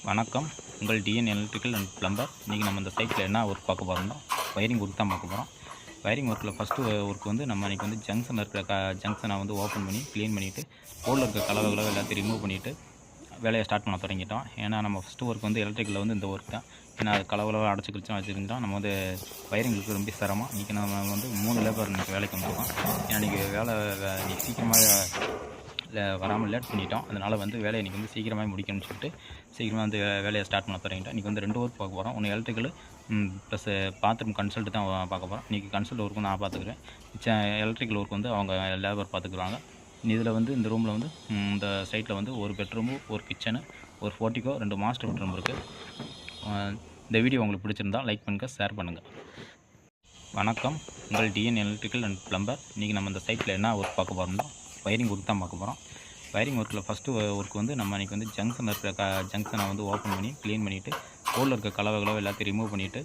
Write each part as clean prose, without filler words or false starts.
வணக்கம். உங்கள் TN electrical and plumber. இன்றைக்கி நம்ம இந்த சைட்டில் என்ன ஒர்க் பார்க்க போகிறோம்னா வயரிங் ஒர்க் தான் பார்க்க போகிறோம். வயரிங் ஒர்க்கில் ஃபஸ்ட்டு ஒர்க் வந்து நம்ம இன்றைக்கி வந்து ஜங்ஷனில் இருக்கிற ஜங்ஷனை வந்து ஓப்பன் பண்ணி க்ளீன் பண்ணிவிட்டு போர்டில் இருக்க கலவை எல்லாத்தையும் ரிமூவ் பண்ணிவிட்டு வேலையை ஸ்டார்ட் பண்ண தொடங்கிட்டோம். ஏன்னா நம்ம ஃபஸ்ட்டு ஒர்க் வந்து எலக்ட்ரிக்கலில் வந்து இந்த ஒர்க் தான். ஏன்னா அது கலவை அடைச்சி கிழிச்சா வச்சுருந்தோம். நம்ம வந்து வயரிங்களுக்கு ரொம்ப சிரமம். இன்றைக்கி நம்ம வந்து 3 லேபர் இன்றைக்கி வேலைக்கு வந்துருக்கோம். ஏன்னா இன்றைக்கி இன்றைக்கி சீக்கிரமாக வராமல் லேட் பண்ணிட்டோம். அதனால் வந்து வேலையை இன்றைக்கி வந்து சீக்கிரமாக முடிக்கணும்னு சொல்லிட்டு சீக்கிரமாக வந்து வேலையை ஸ்டார்ட் பண்ண தொடங்கிட்டோம். இன்றைக்கி வந்து 2 ஒர்க் பார்க்க போகிறோம். ஒன்று எலக்ட்ரிக்கல் ப்ளஸ் பாத்ரூம் கன்சல்ட் தான் பார்க்க போகிறோம். இன்றைக்கி கன்சல்ட் ஒர்க்கு நான் பார்த்துக்கிறேன். எலக்ட்ரிக்கல் ஒர்க் வந்து அவங்க லேபர் பார்த்துக்குறாங்க. இதில் வந்து இந்த ரூமில் வந்து இந்த சைட்டில் வந்து ஒரு பெட்ரூமு, ஒரு கிச்சனு, ஒரு போர்ட்டிகோ, 2 மாஸ்டர் பெட்ரூம் இருக்குது. இந்த வீடியோ உங்களுக்கு பிடிச்சிருந்தா லைக் பண்ணுங்கள், ஷேர் பண்ணுங்கள். வணக்கம். உங்கள் டிஎன் எலக்ட்ரிக்கல் அண்ட் பிளம்பர். இன்றைக்கி நம்ம இந்த சைட்டில் என்ன ஒர்க் பார்க்க போகிறோம்னா வயரிங் ஒர்க் தான் பார்க்க போகிறோம். வயரிங் ஒர்க்கில் ஃபஸ்ட்டு ஒர்க் வந்து நம்ம இன்றைக்கி வந்து ஜங்ஷனில் இருக்கிற ஜங்ஷனை வந்து ஓப்பன் பண்ணி க்ளீன் பண்ணிவிட்டு போர்டில் இருக்க கலவை எல்லாத்தையும் ரிமூவ் பண்ணிவிட்டு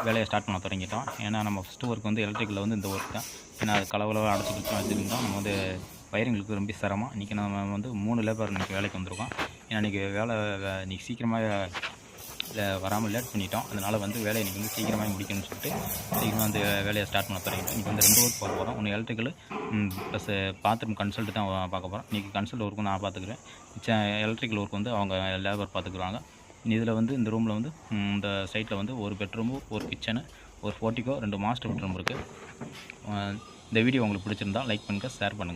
வேலையை ஸ்டார்ட் பண்ண தொடங்கிட்டோம். ஏன்னா நம்ம ஃபஸ்ட்டு ஒர்க் வந்து எலக்ட்ரிக்கலில் வந்து இந்த ஒர்க் தான். ஏன்னா அது கலவை அடைச்சி கிழிச்சா வச்சுருந்தோம். நம்ம வந்து வயரிங்களுக்கு ரொம்ப சிரமம். இன்றைக்கி நம்ம வந்து 3 லேபர் இன்றைக்கி வேலைக்கு வந்திருக்கோம். ஏன்னா இன்றைக்கி இன்றைக்கி சீக்கிரமாக வராமல் லேட் பண்ணிட்டோம். அதனால் வந்து வேலையை இன்றைக்கி வந்து சீக்கிரமாக முடிக்கணும்னு சொல்லிட்டு சீக்கிரமாக வந்து வேலையை ஸ்டார்ட் பண்ண தொடங்கிட்டோம். இன்றைக்கி வந்து 2 ஒர்க் பார்க்க போகிறோம். ஒன்று எலக்ட்ரிக்கல் ப்ளஸ் பாத்ரூம் கன்சல்ட் தான் பார்க்க போகிறோம். இன்றைக்கி கன்சல்ட் ஒர்க்கு நான் பார்த்துக்கிறேன். எலக்ட்ரிக்கல் ஒர்க் வந்து அவங்க லேபர் பார்த்துக்குறாங்க. இதில் வந்து இந்த ரூமில் வந்து இந்த சைட்டில் வந்து ஒரு பெட்ரூமு, ஒரு கிச்சனு, ஒரு போர்ட்டிகோ, 2 மாஸ்டர் பெட்ரூம் இருக்குது. இந்த வீடியோ உங்களுக்கு பிடிச்சிருந்தா லைக் பண்ணுங்கள், ஷேர் பண்ணுங்கள்.